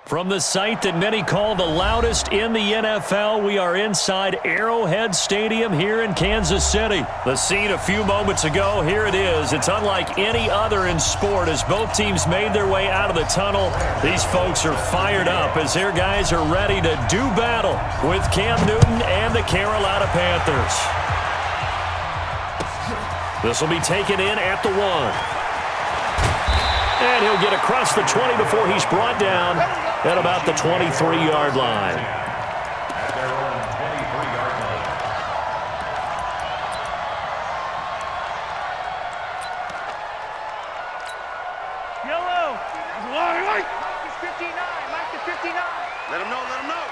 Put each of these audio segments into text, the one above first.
From the site that many call the loudest in the NFL, we are inside Arrowhead Stadium here in Kansas City. The scene a few moments ago, here it is. It's unlike any other in sport as both teams made their way out of the tunnel. These folks are fired up as their guys are ready to do battle with Cam Newton and the Carolina Panthers. This will be taken in at the 1. And he'll get across the 20 before he's brought down at about the 23-yard line. At their own 23-yard line. Yellow. Mike is 59. Mike is 59. Let him know. Let him know.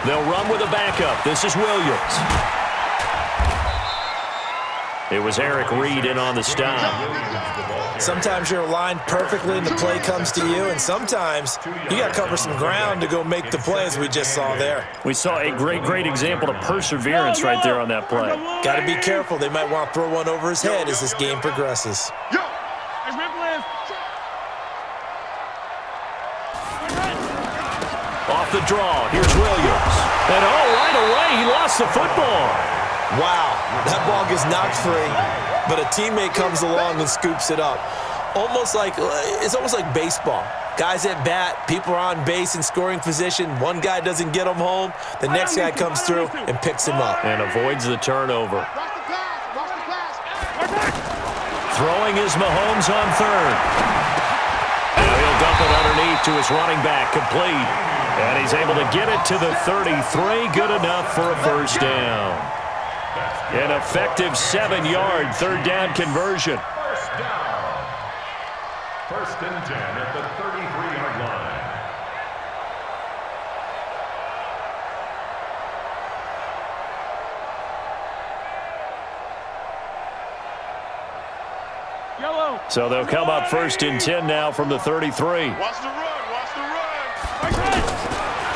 They'll run with a backup. This is Williams. It was Eric Reed in on the stop. Sometimes you're aligned perfectly and the play comes to you, and sometimes you got to cover some ground to go make the play, as we just saw there. We saw a great example of perseverance right there on that play. Got to be careful. They might want to throw one over his head as this game progresses. Off the draw, here's Williams. And right away, he lost the football. Wow, that ball gets knocked free, but a teammate comes along and scoops it up. It's almost like baseball. Guys at bat, people are on base in scoring position. One guy doesn't get him home. The next guy comes through and picks him up. And avoids the turnover. Throwing is Mahomes on third. Now he'll dump it underneath to his running back, complete. And he's able to get it to the 33, good enough for a first down. An effective 7-yard third down conversion. First down. First and 10 at the 33-yard line. Yellow. So they'll come up first and 10 now from the 33. Watch the run.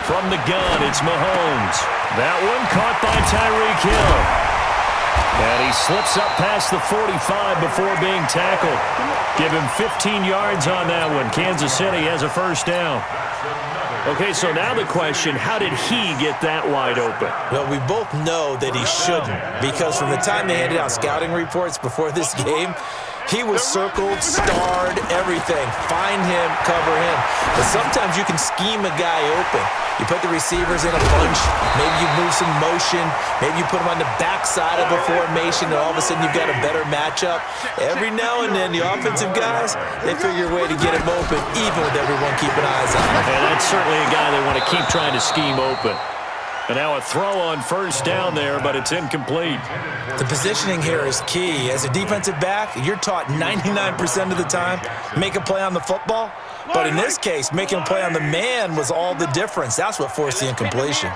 From the gun, it's Mahomes. That one caught by Tyreek Hill. And he slips up past the 45 before being tackled. Give him 15 yards on that one. Kansas City has a first down. Okay, so now the question, how did he get that wide open? Well, we both know that he shouldn't, because from the time they handed out scouting reports before this game, he was circled, starred, everything. Find him, cover him. But sometimes you can scheme a guy open. You put the receivers in a bunch. Maybe you move some motion. Maybe you put them on the backside of a formation, and all of a sudden you've got a better matchup. Every now and then, the offensive guys, they figure a way to get him open, even with everyone keeping eyes on him. And that's certainly a guy they want to keep trying to scheme open. And now a throw on first down there, but it's incomplete. The positioning here is key. As a defensive back, you're taught 99% of the time, make a play on the football. But in this case, making a play on the man was all the difference. That's what forced the incompletion.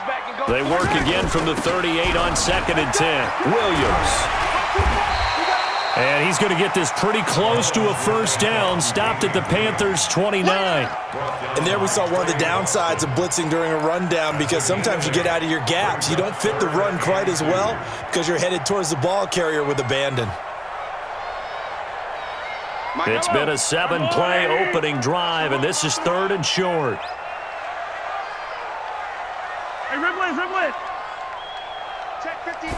They work again from the 38 on second and 10. Williams. And he's going to get this pretty close to a first down, stopped at the Panthers' 29. And there we saw one of the downsides of blitzing during a rundown, because sometimes you get out of your gaps. You don't fit the run quite as well because you're headed towards the ball carrier with abandon. It's been a 7-play opening drive, and this is third and short. Hey, Riblet. Check 59.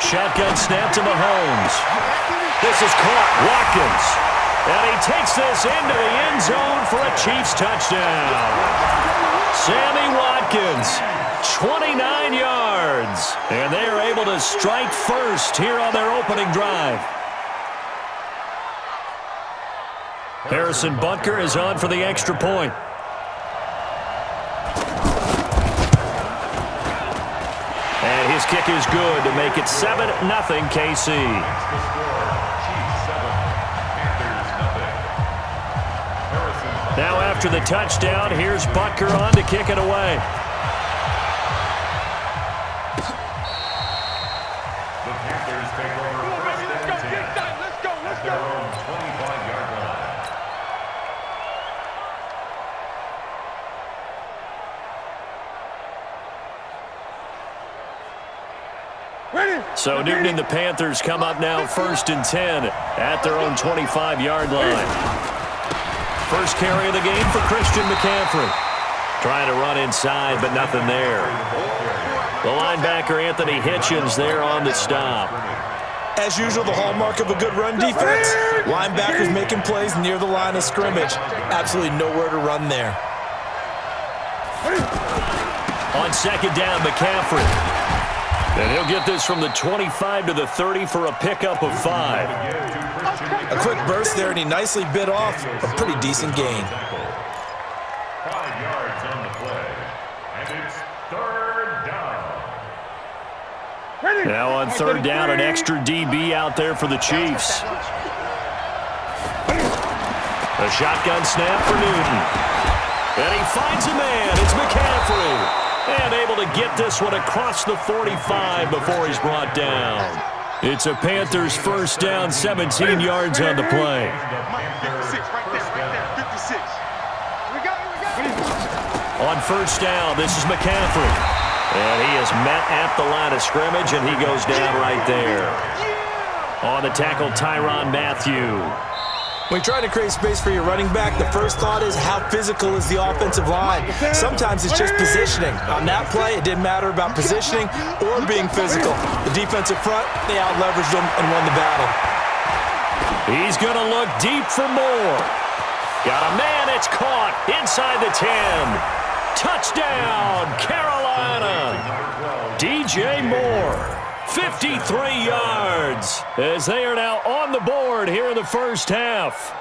Shotgun snap to Mahomes. This is caught. Watkins. And he takes this into the end zone for a Chiefs touchdown. Sammy Watkins, 29 yards. And they are able to strike first here on their opening drive. Harrison Butker is on for the extra point. And his kick is good to make it 7-0 KC. Now after the touchdown, here's Butker on to kick it away. The Panthers take over first and 10 at their own 25-yard line. So Newton and the Panthers come up now first and 10 at their own 25-yard line. First carry of the game for Christian McCaffrey. Trying to run inside, but nothing there. The linebacker, Anthony Hitchens, there on the stop. As usual, the hallmark of a good run defense, linebackers making plays near the line of scrimmage. Absolutely nowhere to run there. On second down, McCaffrey. And he'll get this from the 25 to the 30 for a pickup of 5. A quick burst there, and he nicely bit off a pretty decent gain. 5 yards on the play. And it's third down. Now on third down, an extra DB out there for the Chiefs. A shotgun snap for Newton. And he finds a man. It's McCaffrey. And able to get this one across the 45 before he's brought down. It's a Panthers first down, 17 yards on the play. 56 right there, 56. We got it. On first down, this is McCaffrey. And he is met at the line of scrimmage, and he goes down right there. On the tackle, Tyrann Mathieu. When you're trying to create space for your running back, the first thought is how physical is the offensive line. Sometimes it's just positioning. On that play, it didn't matter about positioning or being physical. The defensive front, they out-leveraged them and won the battle. He's going to look deep for more. Got a man, it's caught inside the 10. Touchdown, Carolina. DJ Moore, 53 yards, as they are now on the board here in the first half.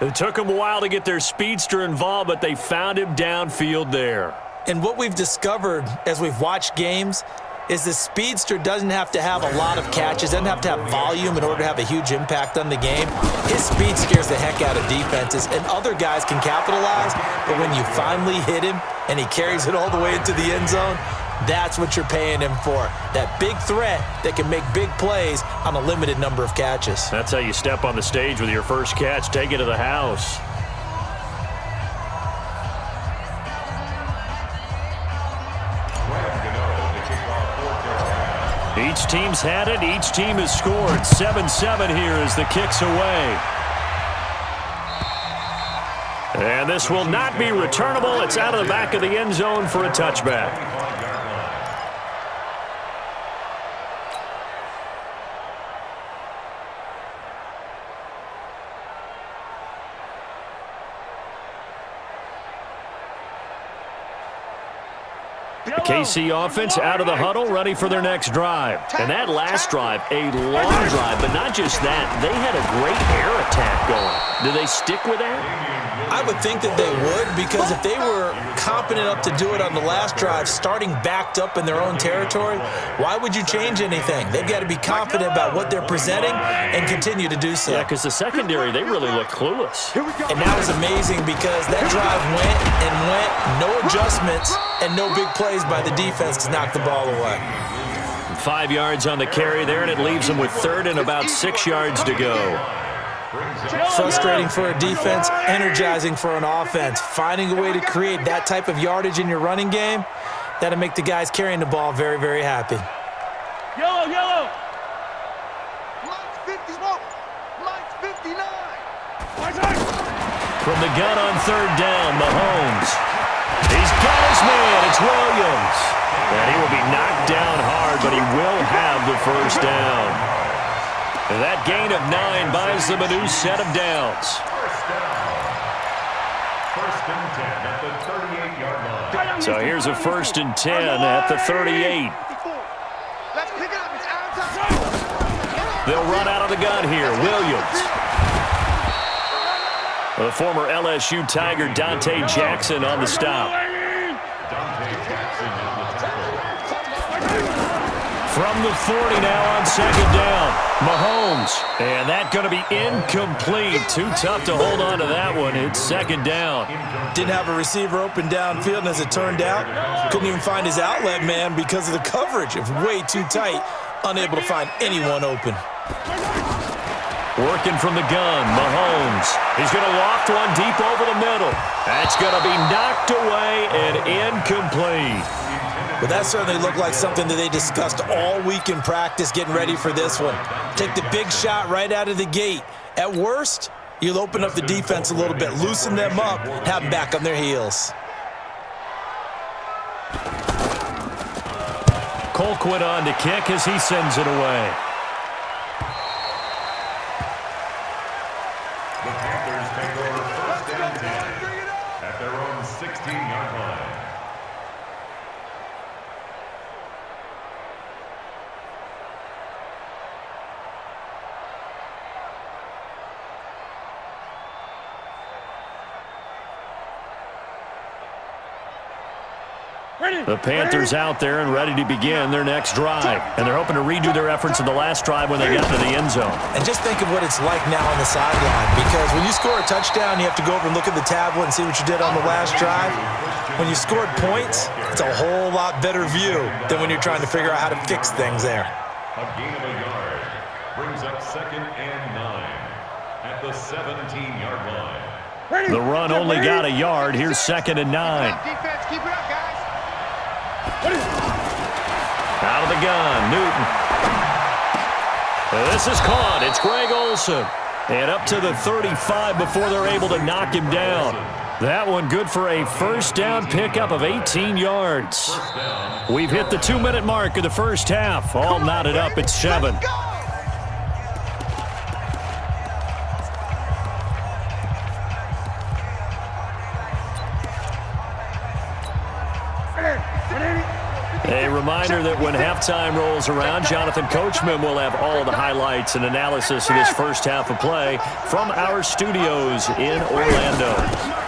It took them a while to get their speedster involved, but they found him downfield there. And what we've discovered as we've watched games is the speedster doesn't have to have a lot of catches, doesn't have to have volume in order to have a huge impact on the game. His speed scares the heck out of defenses, and other guys can capitalize, but when you finally hit him and he carries it all the way into the end zone, that's what you're paying him for. That big threat that can make big plays on a limited number of catches. That's how you step on the stage with your first catch. Take it to the house. Each team's had it. Each team has scored. 7-7 here as the kick's away. And this will not be returnable. It's out of the back of the end zone for a touchback. The KC offense out of the huddle, ready for their next drive. And that last drive, a long drive, but not just that. They had a great air attack going. Do they stick with that? I would think that they would, because if they were competent enough to do it on the last drive, starting backed up in their own territory, why would you change anything? They've got to be confident about what they're presenting and continue to do so. Yeah, because the secondary, they really look clueless. And that was amazing because that drive went and went, no adjustments, and no big plays by the defense to knock the ball away. 5 yards on the carry there, and it leaves them with third and about 6 yards to go. Frustrating for a defense, energizing for an offense. Finding a way to create that type of yardage in your running game, that'll make the guys carrying the ball very, very happy. Yellow, yellow. Lights 50, lights 59. From the gun on third down, Mahomes. He's got his man. It's Williams. And he will be knocked down hard, but he will have the first down. And that gain of 9 buys them a new set of downs. First and 10 at the 38-yard line. So here's a first and 10 at the 38. Let's pick it up. It's out of time. They'll run out of the gun here. Williams. The former LSU Tiger Dante Jackson on the stop. Dante Jackson is the tackle. From the 40 now on second down. Mahomes. And that going to be incomplete. Too tough to hold on to that one. It's second down. Didn't have a receiver open downfield, and as it turned out, couldn't even find his outlet man because of the coverage. It was way too tight. Unable to find anyone open. Working from the gun, Mahomes. He's going to loft one deep over the middle. That's going to be knocked away and incomplete. But that certainly looked like something that they discussed all week in practice, getting ready for this one. Take the big shot right out of the gate. At worst, You'll open up the defense a little bit, loosen them up, have them back on their heels. Colquitt on to kick as he sends it away. The Panthers take over first down 10 at their own 16-yard line. The Panthers out there and ready to begin their next drive. And they're hoping to redo their efforts in the last drive when they got to the end zone. And just think of what it's like now on the sideline, because when you score a touchdown, you have to go over and look at the tablet and see what you did on the last drive. When you scored points, it's a whole lot better view than when you're trying to figure out how to fix things there. A gain of a yard brings up 2nd and 9 at the 17-yard line. The run only got a yard. Here's 2nd and 9. Defense, keep it up, guys. Out of the gun, Newton. This is caught. It's Greg Olsen. And up to the 35 before they're able to knock him down. That one good for a first down pickup of 18 yards. We've hit the 2-minute mark of the first half. All knotted up at 7. A reminder that when halftime rolls around, Jonathan Coachman will have all the highlights and analysis of this first half of play from our studios in Orlando.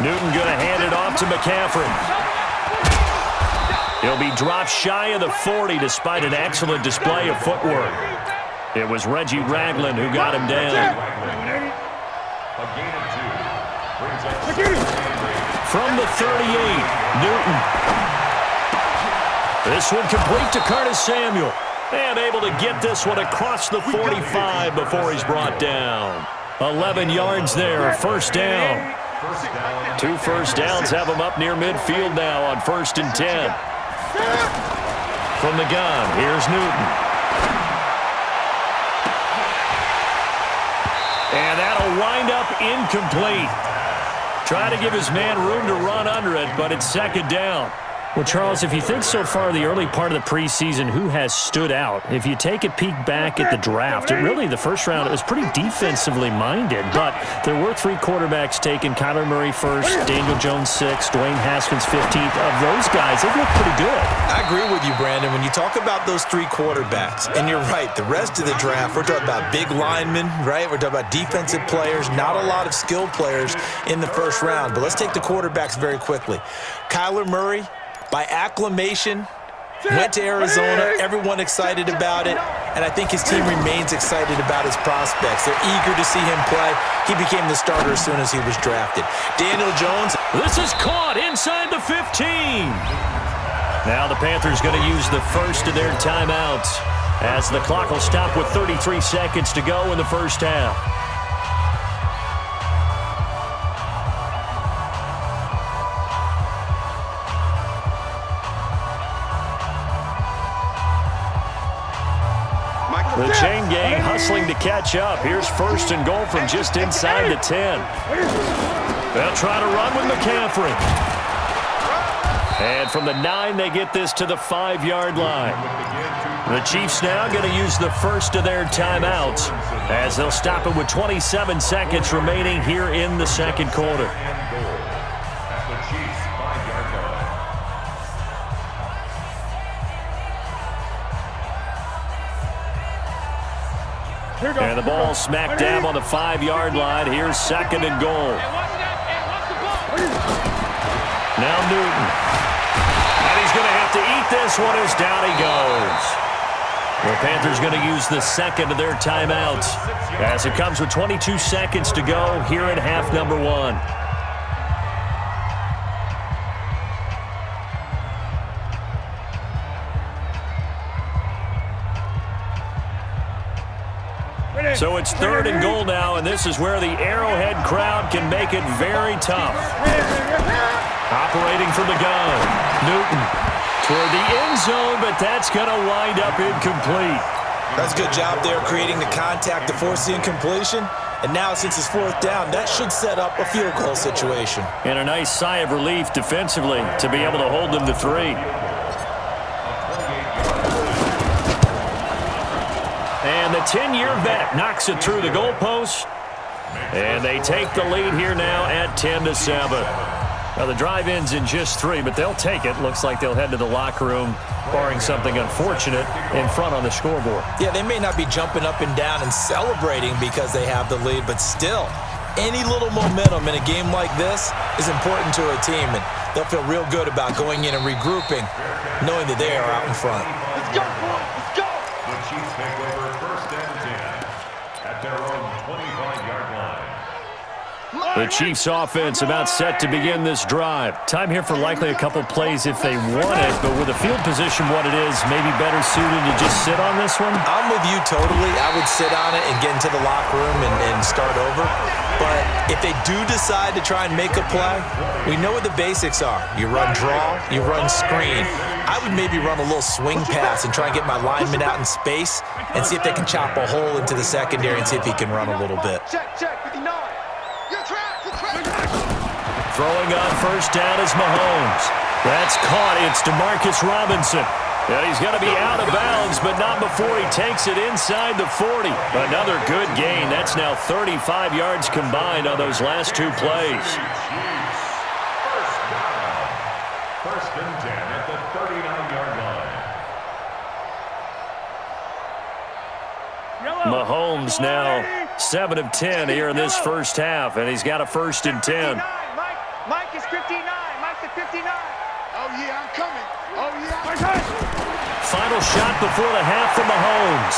Newton going to hand it off to McCaffrey. He'll be dropped shy of the 40 despite an excellent display of footwork. It was Reggie Ragland who got him down. A gain of 2 brings up From the 38, Newton. This one complete to Curtis Samuel. And able to get this one across the 45 before he's brought down. 11 yards there, first down. 2 first downs have him up near midfield now on 1st and 10. From the gun, here's Newton. And that'll wind up incomplete. Try to give his man room to run under it, but it's 2nd down. Well, Charles, if you think so far the early part of the preseason, who has stood out? If you take a peek back at the draft, the first round, it was pretty defensively minded, but there were 3 quarterbacks taken. Kyler Murray first, Daniel Jones 6th, Dwayne Haskins 15th. Of those guys, they've looked pretty good. I agree with you, Brandon. When you talk about those 3 quarterbacks, and you're right, the rest of the draft, we're talking about big linemen, right? We're talking about defensive players, not a lot of skilled players in the first round. But let's take the quarterbacks very quickly. Kyler Murray, by acclamation, went to Arizona, everyone excited about it, and I think his team remains excited about his prospects. They're eager to see him play. He became the starter as soon as he was drafted. Daniel Jones. This is caught inside the 15. Now the Panthers going to use the first of their timeouts as the clock will stop with 33 seconds to go in the first half. The chain gang hustling to catch up. Here's 1st and goal from just inside the 10. They'll try to run with McCaffrey. And from the 9, they get this to the 5-yard line. The Chiefs now going to use the first of their timeouts as they'll stop it with 27 seconds remaining here in the second quarter. And the ball smack dab on the 5-yard line. Here's 2nd and goal. Now Newton. And he's going to have to eat this one as down he goes. The Panthers going to use the 2nd of their timeouts as it comes with 22 seconds to go here in half number 1. So it's 3rd and goal now, and this is where the Arrowhead crowd can make it very tough. Operating from the gun, Newton toward the end zone, but that's going to wind up incomplete. That's a good job there creating the contact to force the incompletion. And now, since it's 4th down, that should set up a field goal situation. And a nice sigh of relief defensively to be able to hold them to 3. And the 10-year vet knocks it through the goalpost. And they take the lead here now at 10-7. Now, the drive ends in just 3, but they'll take it. Looks like they'll head to the locker room, barring something unfortunate, in front on the scoreboard. Yeah, they may not be jumping up and down and celebrating because they have the lead, but still, any little momentum in a game like this is important to a team, and they'll feel real good about going in and regrouping, knowing that they are out in front. Let's go, boys. Let's go. The Chiefs take over 1st and 10 at their own 25-yard line. The Chiefs offense about set to begin this drive. Time here for likely a couple plays if they want it, but with the field position what it is, maybe better suited to just sit on this one? I'm with you totally. I would sit on it and get into the locker room and start over. But if they do decide to try and make a play, we know what the basics are. You run draw, you run screen. I would maybe run a little swing pass and try and get my lineman out in space and see if they can chop a hole into the secondary and see if he can run a little bit. Check, 59. You're trapped. Throwing on 1st down is Mahomes. That's caught. It's DeMarcus Robinson. And he's going to be out of bounds, but not before he takes it inside the 40. Another good gain. That's now 35 yards combined on those last 2 plays. 1st and 10 at the 39-yard line. Mahomes now 7 of 10 here in this first half, and he's got a 1st and 10. Mike is 59. Mike's at 59. Oh, yeah, I'm coming. Oh, yeah. Final shot before the half from Mahomes.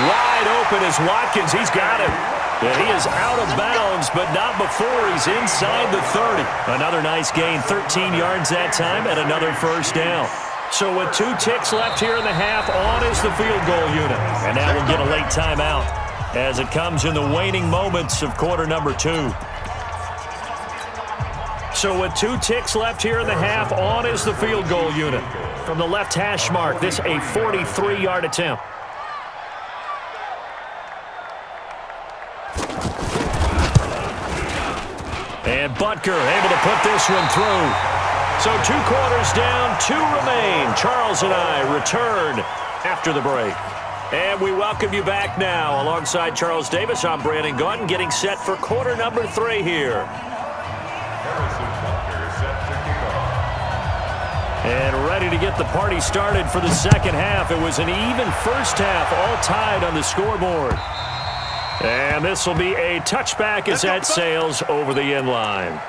Wide open is Watkins. He's got him. And he is out of bounds, but not before he's inside the 30. Another nice gain, 13 yards that time, and another 1st down. So with 2 ticks left here in the half, on is the field goal unit. And now we'll get a late timeout as it comes in the waning moments of quarter number 2. So with 2 ticks left here in the half, on is the field goal unit. From the left hash mark, this a 43-yard attempt. And Butker able to put this one through. So 2 quarters down, 2 remain. Charles and I return after the break. And we welcome you back now. Alongside Charles Davis, I'm Brandon Gaudin, getting set for quarter number 3 here. And ready to get the party started for the second half. It was an even first half, all tied on the scoreboard. And this will be a touchback as that sails over the end line.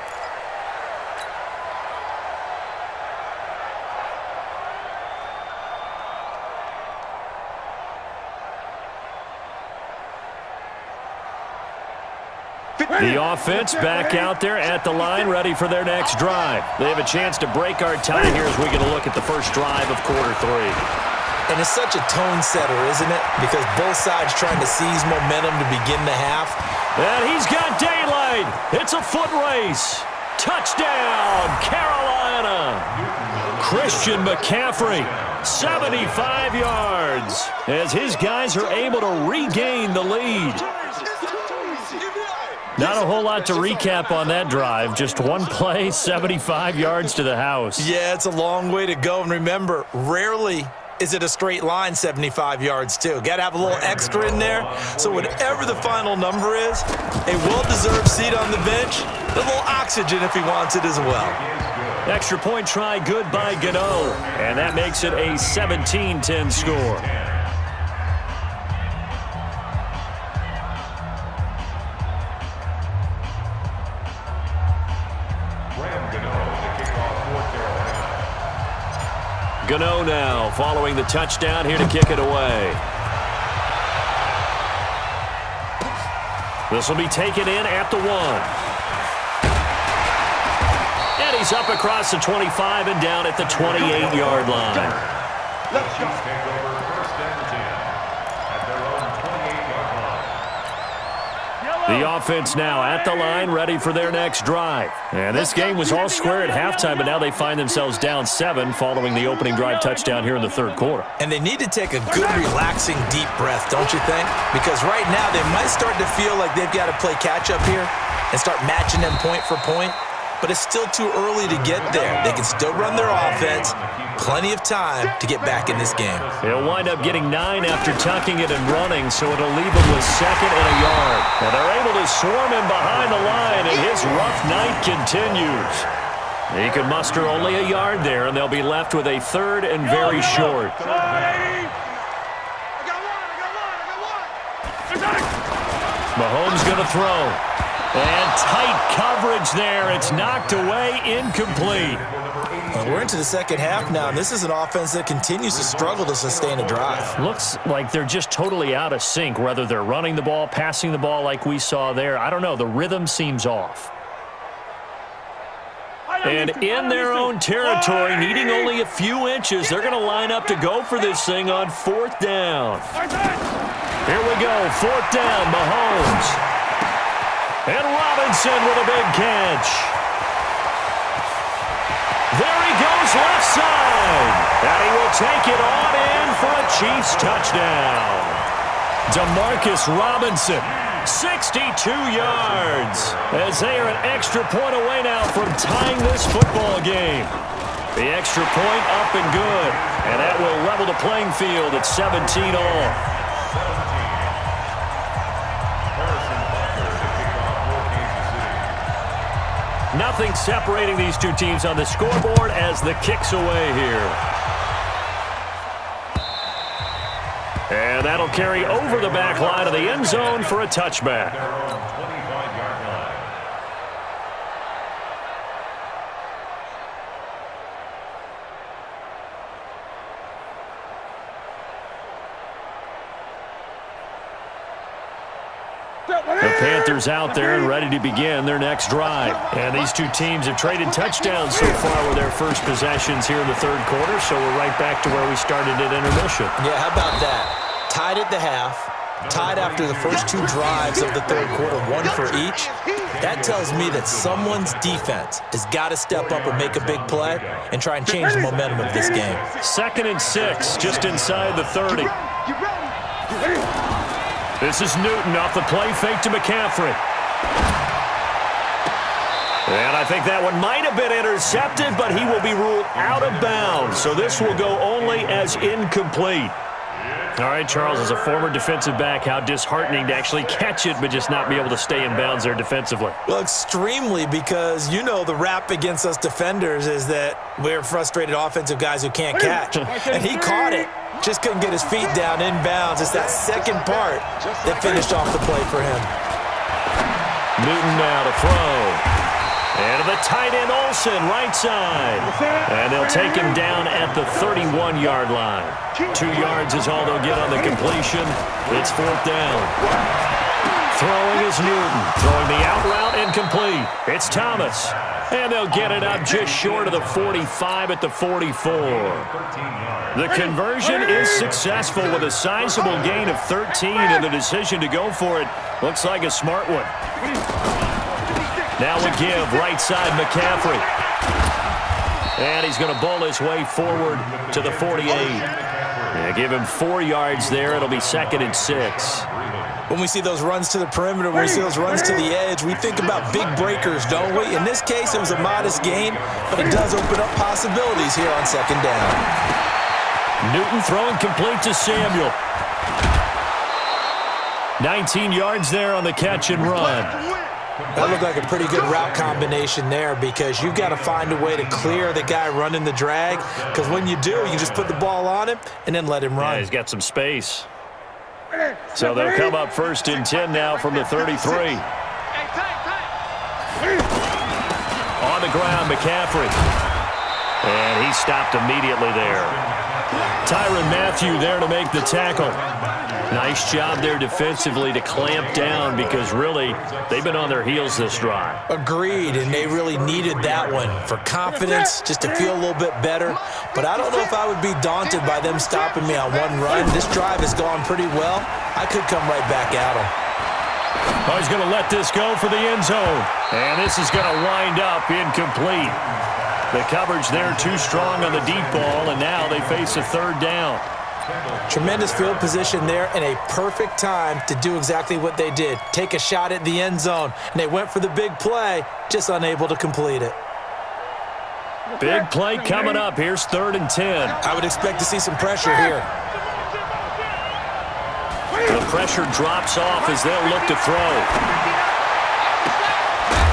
The offense back out there at the line, ready for their next drive. They have a chance to break our tie here as we get a look at the first drive of quarter 3. And it's such a tone setter, isn't it? Because both sides trying to seize momentum to begin the half. And he's got daylight. It's a foot race. Touchdown, Carolina. Christian McCaffrey, 75 yards, as his guys are able to regain the lead. Not a whole lot to recap on that drive. Just one play, 75 yards to the house. Yeah, it's a long way to go. And remember, rarely is it a straight line 75 yards, too. Got to have a little extra in there. So whatever the final number is, a well-deserved seat on the bench, a little oxygen if he wants it as well. Extra point try good by Gano. And that makes it a 17-10 score. Gano now following the touchdown here to kick it away. This will be taken in at the 1. And he's up across the 25 and down at the 28-yard line. Let's just take over 1st and 10 at their own 28-yard line. The offense now at the line, ready for their next drive. And this game was all square at halftime, but now they find themselves down 7 following the opening drive touchdown here in the third quarter. And they need to take a good, relaxing, deep breath, don't you think? Because right now they might start to feel like they've got to play catch-up here and start matching them point for point. But it's still too early to get there. They can still run their offense. Plenty of time to get back in this game. He'll wind up getting 9 after tucking it and running, so it'll leave him with 2nd and a yard. Now they're able to swarm him behind the line, and his rough night continues. He can muster only a yard there, and they'll be left with a 3rd and very short. Mahomes going to throw. And tight coverage there. It's knocked away, incomplete. Well, we're into the second half now, and this is an offense that continues to struggle to sustain a drive. Looks like they're just totally out of sync, whether they're running the ball, passing the ball like we saw there. I don't know. The rhythm seems off. And in their own territory, needing only a few inches, they're going to line up to go for this thing on 4th down. Here we go, 4th down, Mahomes. And Robinson with a big catch. There he goes, left side. And he will take it on in for a Chiefs touchdown. Demarcus Robinson, 62 yards. As they are an extra point away now from tying this football game. The extra point up and good. And that will level the playing field at 17 all. Nothing separating these two teams on the scoreboard as the kick's away here. And that'll carry over the back line of the end zone for a touchback. The Panthers out there and ready to begin their next drive. And these two teams have traded touchdowns so far with their first possessions here in the third quarter, so we're right back to where we started at intermission. Yeah, how about that? Tied at the half, tied after the first 2 drives of the third quarter, 1 for each. That tells me that someone's defense has got to step up and make a big play and try and change the momentum of this game. 2nd and 6, just inside the 30. This is Newton off the play fake to McCaffrey. And I think that one might have been intercepted, but he will be ruled out of bounds. So this will go only as incomplete. All right, Charles, as a former defensive back, how disheartening to actually catch it but just not be able to stay in bounds there defensively. Well, extremely, because you know the rap against us defenders is that we're frustrated offensive guys who can't catch. And he caught it. Just couldn't get his feet down in bounds. It's that second part that finished off the play for him. Newton now to throw. And to the tight end, Olsen, right side. And they'll take him down at the 31-yard line. 2 yards is all they'll get on the completion. It's 4th down. Throwing is Newton. Throwing the out route incomplete. It's Thomas. And they'll get it up just short of the 45 at the 44. The conversion is successful with a sizable gain of 13, and the decision to go for it looks like a smart one. Now we give right side McCaffrey. And he's going to bowl his way forward to the 48. Yeah, give him 4 yards there. It'll be 2nd and 6. When we see those runs to the perimeter, when we see those runs to the edge, we think about big breakers, don't we? In this case, it was a modest gain, but it does open up possibilities here on 2nd down. Newton throwing complete to Samuel. 19 yards there on the catch and run. That looked like a pretty good route combination there, because you've got to find a way to clear the guy running the drag, because when you do, you just put the ball on him and then let him run. Yeah, he's got some space. So they'll come up 1st and 10 now from the 33. On the ground, McCaffrey. And he stopped immediately there. Tyrann Mathieu there to make the tackle. Nice job there defensively to clamp down, because really they've been on their heels this drive. Agreed, and they really needed that one for confidence, just to feel a little bit better. But I don't know if I would be daunted by them stopping me on one run. This drive has gone pretty well. I could come right back at them. Oh, he's going to let this go for the end zone. And this is going to wind up incomplete. The coverage there too strong on the deep ball, and now they face a third down. Tremendous field position there and a perfect time to do exactly what they did. Take a shot at the end zone. And they went for the big play, just unable to complete it. Big play coming up. Here's 3rd and 10. I would expect to see some pressure here. The pressure drops off as they'll look to throw.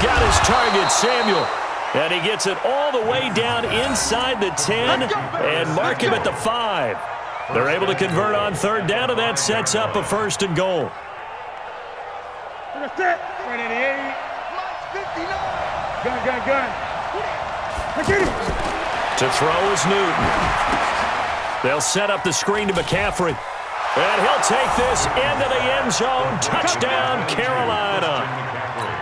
Got his target, Samuel. And he gets it all the way down inside the 10 and mark him at the 5. They're able to convert on 3rd down, and that sets up a 1st and goal. To throw is Newton. They'll set up the screen to McCaffrey. And he'll take this into the end zone. Touchdown, Carolina.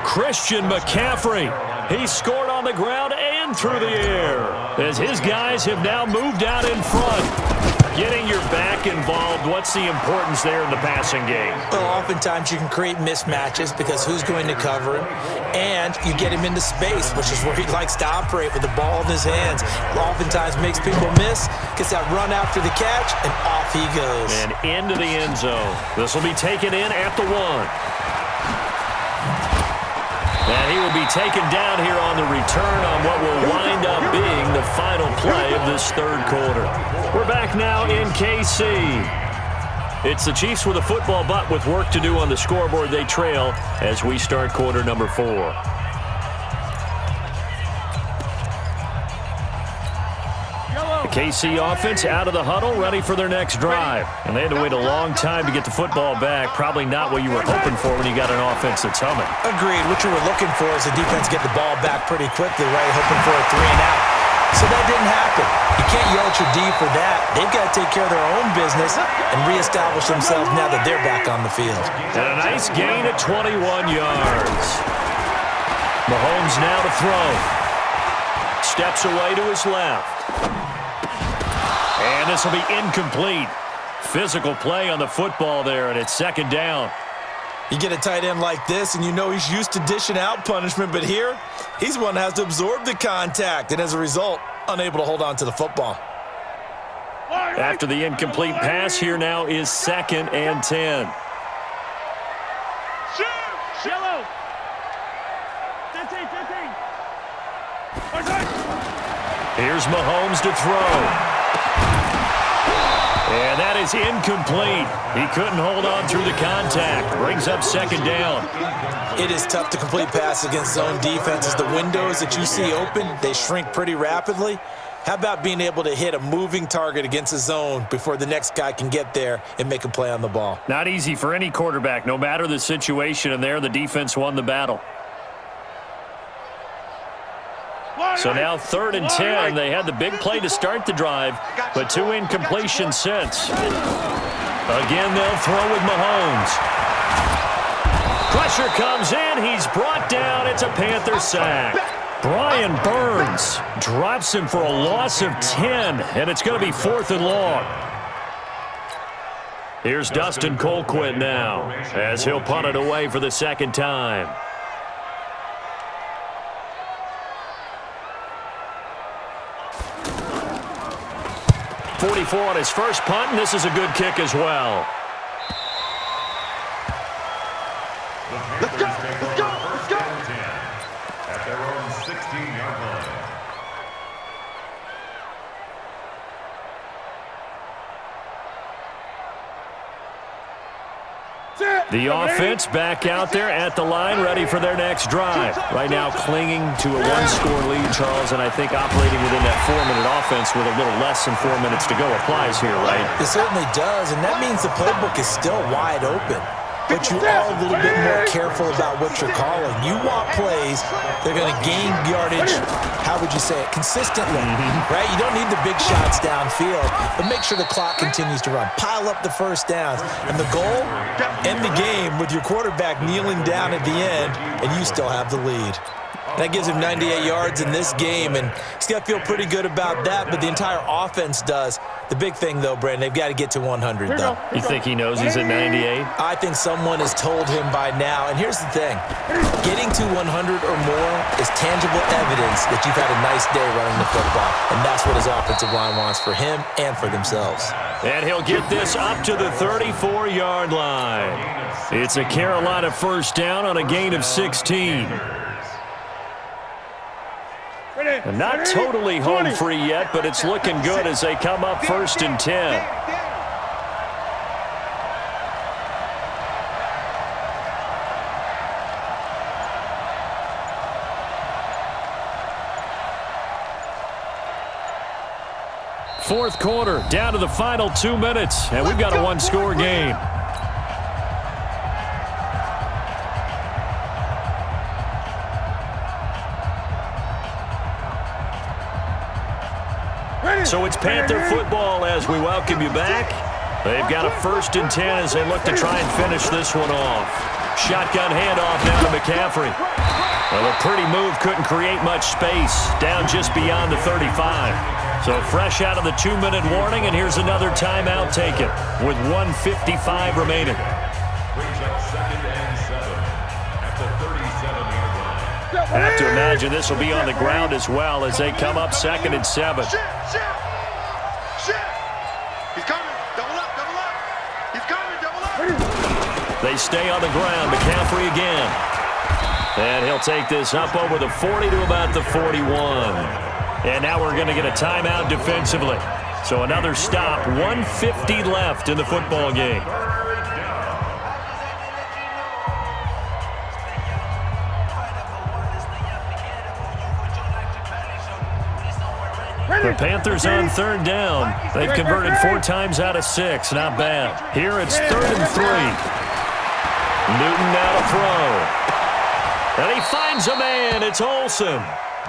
Christian McCaffrey. He scored on the ground and through the air as his guys have now moved out in front. Getting your back involved, what's the importance there in the passing game? Well, oftentimes you can create mismatches because who's going to cover him, and you get him into space, which is where he likes to operate with the ball in his hands. Oftentimes makes people miss, gets that run after the catch, and off he goes. And into the end zone. This will be taken in at the 1. And he will be taken down here on the return on what will wind up being the final play of this 3rd quarter. We're back now in KC. It's the Chiefs with a football, but with work to do on the scoreboard, they trail as we start quarter number 4. The KC offense out of the huddle, ready for their next drive. And they had to wait a long time to get the football back. Probably not what you were hoping for when you got an offense that's humming. Agreed. What you were looking for is the defense get the ball back pretty quickly, right? Hoping for a 3-and-out. So that didn't happen. You can't yell at your D for that. They've got to take care of their own business and reestablish themselves now that they're back on the field. And a nice gain at 21 yards. Mahomes now to throw. Steps away to his left. And this will be incomplete. Physical play on the football there, and it's 2nd down. You get a tight end like this, and you know he's used to dishing out punishment, but here, he's one that has to absorb the contact, and as a result, unable to hold on to the football. After the incomplete pass, here now is 2nd and 10. Yellow. Here's Mahomes to throw. And that is incomplete. He couldn't hold on through the contact. Brings up 2nd down. It is tough to complete passes against zone defenses. The windows that you see open, they shrink pretty rapidly. How about being able to hit a moving target against a zone before the next guy can get there and make a play on the ball? Not easy for any quarterback, no matter the situation, and there the defense won the battle. So now 3rd and 10. They had the big play to start the drive, but 2 incompletions since. Again, they'll throw with Mahomes. Pressure comes in. He's brought down. It's a Panther sack. Brian Burns drops him for a loss of 10, and it's going to be 4th and long. Here's Dustin Colquitt now as he'll punt it away for the 2nd time. 44 on his first punt, and this is a good kick as well. Let's go, let's go, let's go. At their own 16-yard line. The offense back out there at the line, ready for their next drive. Right now clinging to a 1-score lead, Charles, and I think operating within that 4-minute offense with a little less than 4 minutes to go applies here, right? It certainly does, and that means the playbook is still wide open. But you are a little bit more careful about what you're calling. You want plays that are going to gain yardage, how would you say it, consistently, right? You don't need the big shots downfield, but make sure the clock continues to run. Pile up the first downs. And the goal, end the game with your quarterback kneeling down at the end, and you still have the lead. That gives him 98 yards in this game, and he's got to feel pretty good about that, but the entire offense does. The big thing, though, Brandon, they've got to get to 100, though. You think he knows he's at 98? I think someone has told him by now. And here's the thing. Getting to 100 or more is tangible evidence that you've had a nice day running the football, and that's what his offensive line wants for him and for themselves. And he'll get this up to the 34-yard line. It's a Carolina first down on a gain of 16. And not totally home free yet, but it's looking good as they come up 1st and 10. Fourth quarter, down to the final 2 minutes, and we've got a one-score game. So it's Panther football as we welcome you back. They've got a 1st and 10 as they look to try and finish this one off. Shotgun handoff now to McCaffrey. Well, a pretty move couldn't create much space, down just beyond the 35. So fresh out of the 2-minute warning, and here's another timeout taken with 1:55 remaining. Brings up 2nd and 7 at the 37-yard line. I have to imagine this will be on the ground as well as they come up 2nd and 7. Shit! He's coming. Double up. He's coming. Double up. They stay on the ground. McCaffrey again. And he'll take this up over the 40 to about the 41. And now we're going to get a timeout defensively. So another stop. 1:50 left in the football game. The Panthers on 3rd down. They've converted 4 times out of 6. Not bad. Here it's 3rd and 3. Newton now to throw. And he finds a man. It's Olsen.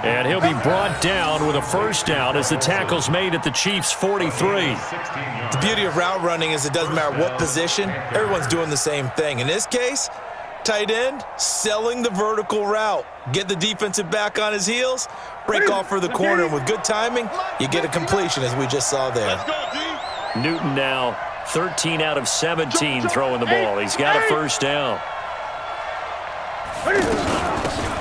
And he'll be brought down with a first down as the tackle's made at the Chiefs' 43. The beauty of route running is it doesn't matter what position. Everyone's doing the same thing. In this case, tight end, selling the vertical route. Get the defensive back on his heels, break off for the corner, and with good timing, you get a completion, as we just saw there. Newton now 13 out of 17 throwing the ball. He's got a first down.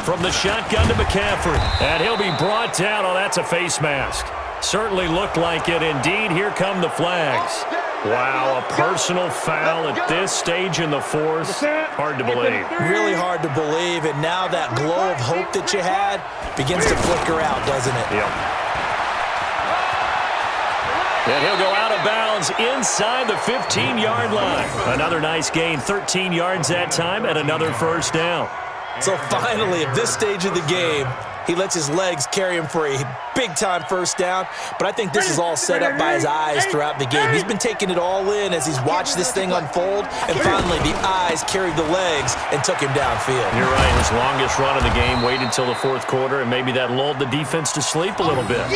From the shotgun to McCaffrey, and he'll be brought down. Oh, that's a face mask. Certainly looked like it. Indeed, here come the flags. Wow, a personal foul at this stage in the 4th. Hard to believe. Really hard to believe, and now that glow of hope that you had begins to flicker out, doesn't it? Yep. And he'll go out of bounds inside the 15-yard line. Another nice gain, 13 yards that time, and another first down. So finally, at this stage of the game, he lets his legs carry him for a big-time first down. But I think this is all set up by his eyes throughout the game. He's been taking it all in as he's watched this thing unfold. And finally, the eyes carried the legs and took him downfield. You're right. His longest run of the game waited until the 4th quarter, and maybe that lulled the defense to sleep a little bit.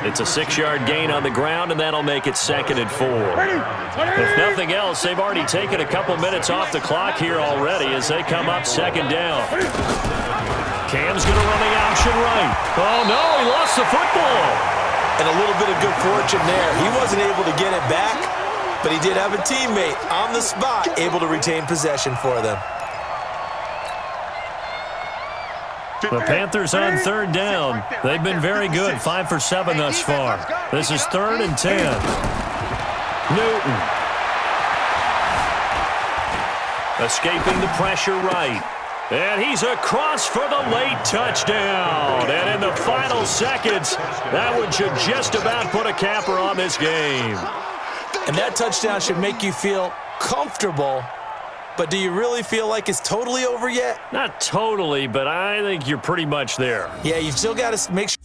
It's a 6-yard gain on the ground, and that'll make it 2nd and 4. If nothing else, they've already taken a couple minutes off the clock here already as they come up 2nd down. Cam's going to run the option right. Oh, no, he lost the football. And a little bit of good fortune there. He wasn't able to get it back, but he did have a teammate on the spot able to retain possession for them. The Panthers on 3rd down. They've been very good, 5 for 7 thus far. This is 3rd and 10. Newton. Escaping the pressure right. And he's across for the late touchdown. And in the final seconds, that one should just about put a capper on this game. And that touchdown should make you feel comfortable. But do you really feel like it's totally over yet? Not totally, but I think you're pretty much there. Yeah, you've still got to make sure.